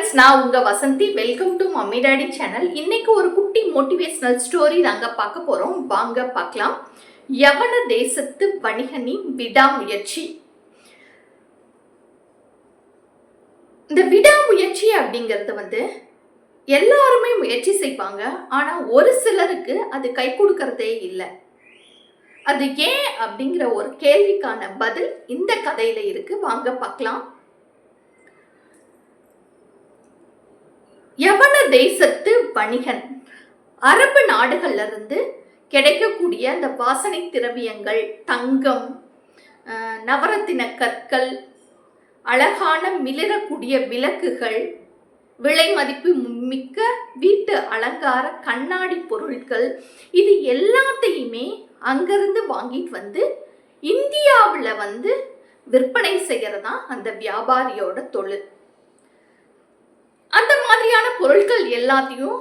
Friends, நான் உங்க Vasanthi. Welcome to mummy daddy channel. இன்னைக்கு ஒரு குட்டி மோட்டிவேஷனல் ஸ்டோரி நாங்க பார்க்க போறோம். வாங்க பார்க்கலாம். யவன தேசத்து வணிகனின் விடாமுயற்சி. இந்த விடாமுயற்சி அப்படிங்கிறது எல்லாருமே முயற்சி செய்வாங்க. ஆனா ஒரு சிலருக்கு அது கை கொடுக்கறதே இல்லை. அது ஏன் அப்படிங்கிற ஒரு கேள்விக்கான பதில் இந்த கதையில இருக்கு. வாங்க பார்க்கலாம். யவன தேசத்து வணிகன் அரபு நாடுகள்ல இருந்து கிடைக்கக்கூடிய அந்த வாசனை திரவியங்கள், தங்கம், நவரத்தின கற்கள், அழகான மிளிரக்கூடிய விளக்குகள், விலை மதிப்பு மிக்க வீட்டு அலங்கார கண்ணாடி பொருட்கள், இது எல்லாத்தையுமே அங்கிருந்து வாங்கிட்டு இந்தியாவில் விற்பனை செய்யறதா அந்த வியாபாரியோட தொழில். அந்த மாதிரியான பொருட்கள் எல்லாத்தையும்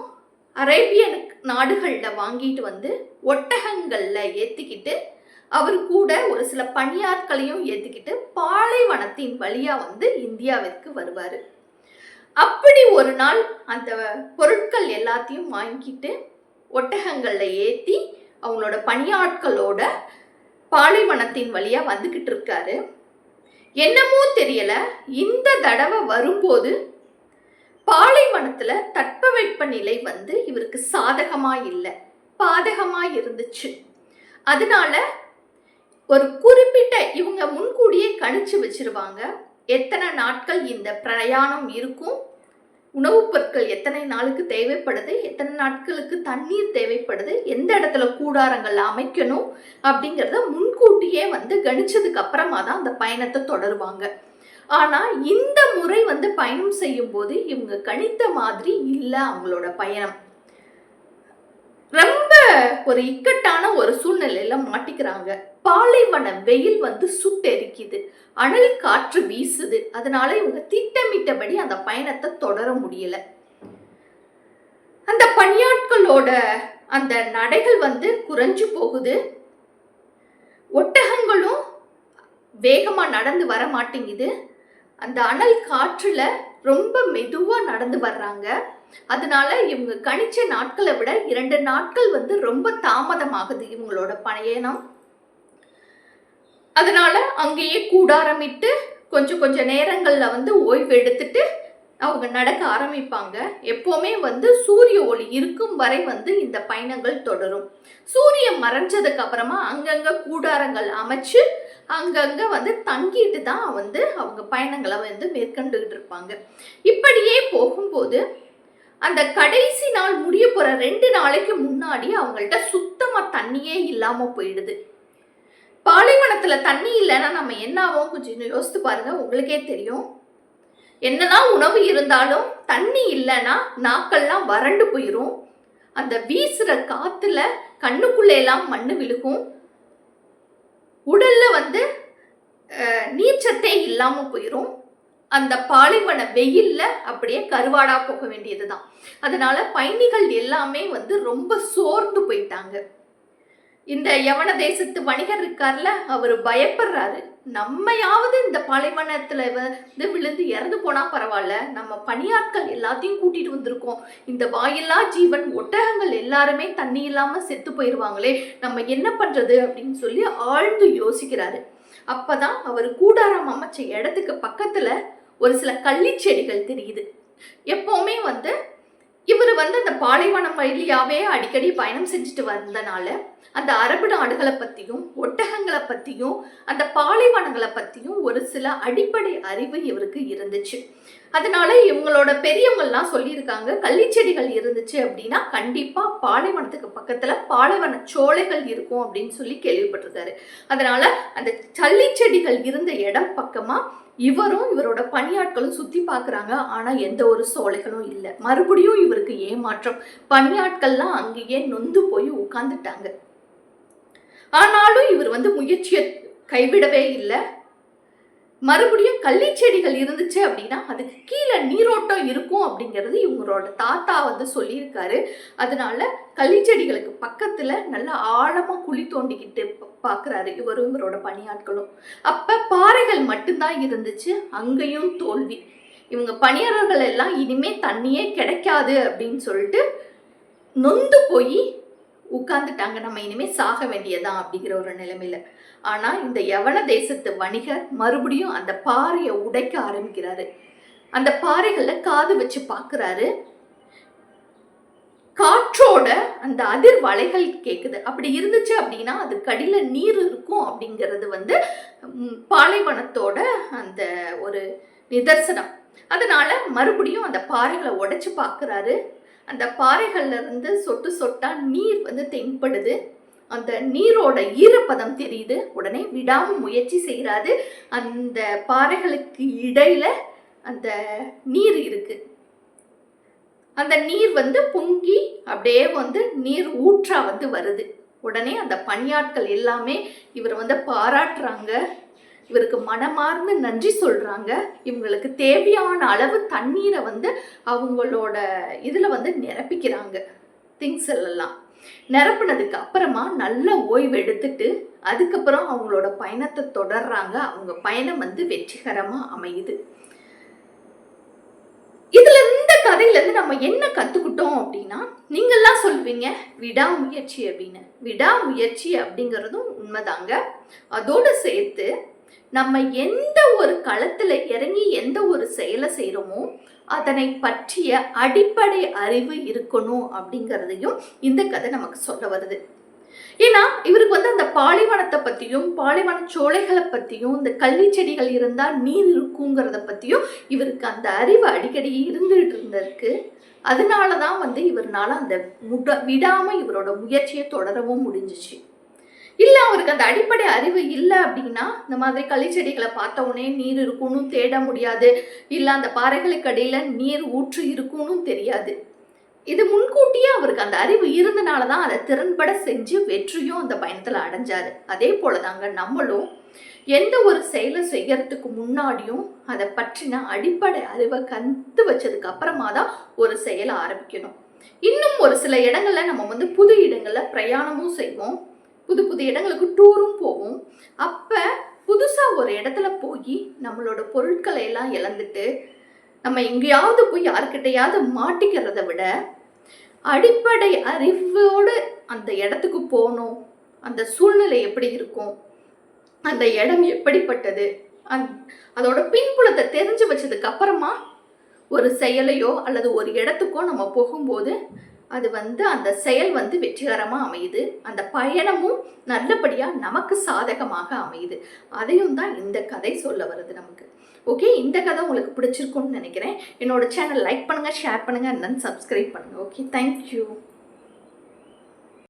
அரேபிய நாடுகள்ல வாங்கிட்டு ஒட்டகங்கள்ல ஏத்திக்கிட்டு அவர் கூட ஒரு சில பணியாட்களையும் ஏத்திக்கிட்டு பாலைவனத்தின் வழியா இந்தியாவிற்கு வருவாரு. அப்படி ஒரு நாள் அந்த பொருட்கள் எல்லாத்தையும் வாங்கிட்டு ஒட்டகங்கள்ல ஏத்தி அவங்களோட பணியாட்களோட பாலைவனத்தின் வழியா வந்துகிட்டு இருக்காரு. என்னமோ தெரியல, இந்த தடவை வரும்போது பாலைவனத்துல தட்பவெட்ப நிலை இவருக்கு சாதகமா இல்லை, பாதகமா இருந்துச்சு. அதனால ஒரு குறிப்பிட்ட இவங்க முன்கூடியே கணிச்சு வச்சிருவாங்க எத்தனை நாட்கள் இந்த பிரயாணம் இருக்கும், உணவுப் பொருட்கள் எத்தனை நாளுக்கு தேவைப்படுது, எத்தனை நாட்களுக்கு தண்ணீர் தேவைப்படுது, எந்த இடத்துல கூடாரங்கள் அமைக்கணும் அப்படிங்கிறத முன்கூட்டியே கணிச்சதுக்கு அப்புறமா தான் அந்த பயணத்தை தொடருவாங்க. ஆனா இந்த முறை பயணம் செய்யும் போது இவங்க கணித்த மாதிரி இல்லை. அவங்களோட பயணம் ரொம்ப ஒரு இக்கட்டான ஒரு சூழ்நிலையில மாட்டிக்கிறாங்க. பாலைவன வெயில் சுட்டெரிக்குது, அனல் காற்று வீசுது. அதனால இவங்க திட்டமிட்டபடி அந்த பயணத்தை தொடர முடியல. அந்த பணியாட்களோட அந்த நடைகள் குறைஞ்சு போகுது. ஒட்டகங்களும் வேகமா நடந்து வர மாட்டேங்குது. அந்த அனல் காற்றுல ரொம்ப மெதுவா நடந்து வர்றாங்க. அதனால இவங்க கணிச்ச நாட்களை விட 2 நாட்கள் ரொம்ப தாமதமாகுது இவங்களோட பயணம். அதனால அங்கேயே கூடாரமிட்டு கொஞ்ச நேரங்கள்ல ஓய்வு எடுத்துட்டு அவங்க நடக்க ஆரம்பிப்பாங்க. எப்பவுமே சூரிய ஒளி இருக்கும் வரை இந்த பயணங்கள் தொடரும். சூரியன் மறைஞ்சதுக்கு அப்புறமா அங்கங்க கூடாரங்கள் அமைச்சு அங்கங்க தங்கிட்டு தான் அவங்க பயணங்களை மேற்கொண்டுகிட்டு இருப்பாங்க. இப்படியே போகும்போது அந்த கடைசி நாள் முடிய போற 2 நாளைக்கு முன்னாடி அவங்கள்ட்ட சுத்தமா தண்ணியே இல்லாம போயிடுது. பாலைவனத்துல தண்ணி இல்லைன்னா நம்ம என்ன ஆகும் கொஞ்சம் யோசித்து பாருங்க, உங்களுக்கே தெரியும். என்னதான் உணவு இருந்தாலும் தண்ணி இல்லைன்னா நாக்கள்லாம் வறண்டு போயிரும். அந்த வீசுற காத்துல கண்ணுக்குள்ள எல்லாம் மண்ணு விழுகும். உடல்ல நீர்ச்சத்தே இல்லாம போயிரும். அந்த பாலைவன வெயில்ல அப்படியே கருவாடா போக வேண்டியதுதான். அதனால பயணிகள் எல்லாமே ரொம்ப சோர்ந்து போயிட்டாங்க. இந்த யவன தேசத்து வணிகர் இருக்கார்ல, அவர் பயப்படுறாரு. நம்மையாவது இந்த பாலைவனத்துல விழுந்து இறந்து போனா பரவாயில்ல, நம்ம பணியாட்கள் எல்லாத்தையும் கூட்டிட்டு வந்திருக்கோம். இந்த வாயில்லா ஜீவன் ஒட்டகங்கள் எல்லாருமே தண்ணி இல்லாம செத்து போயிருவாங்களே, நம்ம என்ன பண்றது அப்படின்னு சொல்லி ஆழ்ந்து யோசிக்கிறாரு. அப்பதான் அவர் கூடாரம் அமைச்ச இடத்துக்கு பக்கத்துல ஒரு சில கள்ளி செடிகள் தெரியுது. எப்பவுமே இவர் அந்த பாலைவனம் வழியாவே அடிக்கடி பயணம் செஞ்சுட்டு வந்தனால அந்த அரபு நாடுகளை பத்தியும் ஒட்டகங்களை பத்தியும் அந்த பாலைவனங்களை பத்தியும் ஒரு சில அடிப்படை அறிவு இவருக்கு இருந்துச்சு. அதனால இவங்களோட பெரியவங்கள்லாம் சொல்லியிருக்காங்க, கள்ளிச்செடிகள் இருந்துச்சு அப்படின்னா கண்டிப்பா பாலைவனத்துக்கு பக்கத்துல பாலைவன சோலைகள் இருக்கும் அப்படின்னு சொல்லி கேள்விப்பட்டிருக்காரு. அதனால அந்த கள்ளிச்செடிகள் இருந்த இடம் பக்கமா இவரும் இவரோட பணியாட்களும் சுத்தி பாக்குறாங்க. ஆனா எந்த ஒரு சோலைகளும் இல்லை. மறுபடியும் இவருக்கு ஏமாற்றம். பணியாட்கள்லாம் அங்கேயே நொந்து போய் உட்கார்ந்துட்டாங்க. ஆனாலும் இவர் முயற்சியை கைவிடவே இல்லை. மறுபடியும் கள்ளி செடிகள் இருந்துச்சு அப்படின்னா அதுக்கு கீழே நீரோட்டம் இருக்கும் அப்படிங்கிறது இவங்களோட தாத்தா சொல்லியிருக்காரு. அதனால கள்ளி செடிகளுக்கு பக்கத்துல நல்லா ஆழமா குழி தோண்டிக்கிட்டு பாக்குறாரு இவரோட பணியாட்களும். அப்ப பாறைகள் மட்டும்தான் இருந்துச்சு. அங்கேயும் தோல்வி. இவங்க பணியாளர்கள் எல்லாம் இனிமே தண்ணியே கிடைக்காது அப்படின்னு சொல்லிட்டு நொந்து போய் உட்கார்ந்துட்டாங்க. நம்ம இனிமே சாக வேண்டியதான் அப்படிங்கிற ஒரு நிலைமையில. ஆனா இந்த யவன தேசத்து வணிகர் மறுபடியும் அந்த பாறையை உடைக்க ஆரம்பிக்கிறாரு. அந்த பாறைகள்ல காது வச்சு பார்க்கறாரு. காற்றோட அந்த அதிர்வலைகள் கேட்குது. அப்படி இருந்துச்சு அப்படின்னா அதுக்கு அடியில நீர் இருக்கும் அப்படிங்கிறது வந்து பாலைவனத்தோட அந்த ஒரு நிதர்சனம். அதனால மறுபடியும் அந்த பாறைகளை உடைச்சு பார்க்கறாரு. அந்த பாறைகள்ல இருந்து சொட்டு சொட்டா நீர் வந்து தென்படுது. அந்த நீரோட ஈரப்பதம் தெரியுது. உடனே விடாம முயற்சி செய்யறாரு. அந்த பாறைகளுக்கு இடையில அந்த நீர் இருக்கு. அந்த நீர் வந்து பொங்கி அப்படியே வந்து நீர் ஊற்றா வந்து வருது. உடனே அந்த பணியாட்கள் எல்லாமே இவர் வந்து பாராட்டுறாங்க. இவருக்கு மனமார்ந்து நன்றி சொல்றாங்க. இவங்களுக்கு தேவையான அளவு தண்ணீரை வந்து அவங்களோட இதுல வந்து நிரப்பிக்கிறாங்க. திங்ஸ் எல்லாம் நிரப்புனதுக்கு அப்புறமா நல்ல ஓய்வு எடுத்துட்டு அதுக்கப்புறம் அவங்களோட பயணத்தை தொடர்றாங்க. அவங்க பயணம் வந்து வெற்றிகரமா அமையுது. இதுல இந்த கதையில இருந்து நம்ம என்ன கத்துக்கிட்டோம் அப்படின்னா, நீங்கெல்லாம் சொல்வீங்க விடாமுயற்சி அப்படின்னு. விடாமுயற்சி அப்படிங்கிறதும் உண்மைதாங்க. அதோடு சேர்த்து நம்ம எந்த ஒரு களத்துல இறங்கி எந்த ஒரு செயலை செய்யறோமோ அதனை பற்றிய அடிப்படை அறிவு இருக்கணும் அப்படிங்கிறதையும் இந்த கதை நமக்கு சொல்ல வருது. ஏன்னா இவருக்கு வந்து அந்த பாலைவனத்தை பத்தியும் பாலைவன சோலைகளை பத்தியும் இந்த கல்வி செடிகள் இருந்தா நீர் இருக்குங்கிறத பத்தியும் இவருக்கு அந்த அறிவு அடிக்கடி இருந்துகிட்டு இருந்திருக்கு. அதனாலதான் வந்து இவர்னால அந்த விடாம இவரோட முயற்சியை தொடரவும் முடிஞ்சிச்சு. இல்லை அவருக்கு அந்த அடிப்படை அறிவு இல்லை அப்படின்னா இந்த மாதிரி களிச்செடிகளை பார்த்த உடனே நீர் இருக்குன்னு தேட முடியாது. இல்லை அந்த பாறைகளுக்கு அடியில் நீர் ஊற்று இருக்குன்னு தெரியாது. இது முன்கூட்டியே அவருக்கு அந்த அறிவு இருந்தனால தான் அதை திறன்பட செஞ்சு வெற்றியும் அந்த பயணத்தில் அடைஞ்சாரு. அதே போல தாங்க நம்மளும் எந்த ஒரு செயலை செய்யறதுக்கு முன்னாடியும் அதை பற்றின அடிப்படை அறிவை கற்று வச்சதுக்கு அப்புறமா தான் ஒரு செயலை ஆரம்பிக்கணும். இன்னும் ஒரு சில இடங்கள்ல நம்ம வந்து புது இடங்கள்ல பிரயாணமும் செய்வோம். புது புது இடங்களுக்கு டூரும் போவோம். அப்போ புதுசாக ஒரு இடத்துல போய் நம்மளோட பொருட்களை எல்லாம் இழந்துட்டு நம்ம எங்கேயாவது போய் யாருக்கிட்டையாவது மாட்டிக்கிறத விட அடிப்படை அறிவோடு அந்த இடத்துக்கு போகணும். அந்த சூழ்நிலை எப்படி இருக்கும், அந்த இடம் எப்படிப்பட்டது, அதோட பின்புலத்தை தெரிஞ்சு வச்சதுக்கு அப்புறமா ஒரு செயலையோ அல்லது ஒரு இடத்துக்கோ நம்ம போகும்போது அது வந்து அந்த செயல் வந்து வெற்றிகரமாக அமையுது. அந்த பயணமும் நல்லபடியாக நமக்கு சாதகமாக அமையுது. அதையும் தான் இந்த கதை சொல்ல வருது நமக்கு. ஓகே, இந்த கதை உங்களுக்கு பிடிச்சிருக்கும்னு நினைக்கிறேன். என்னோட சேனல் லைக் பண்ணுங்கள், ஷேர் பண்ணுங்கள், அண்ட் தென் சப்ஸ்கிரைப் பண்ணுங்கள். Okay, thank you.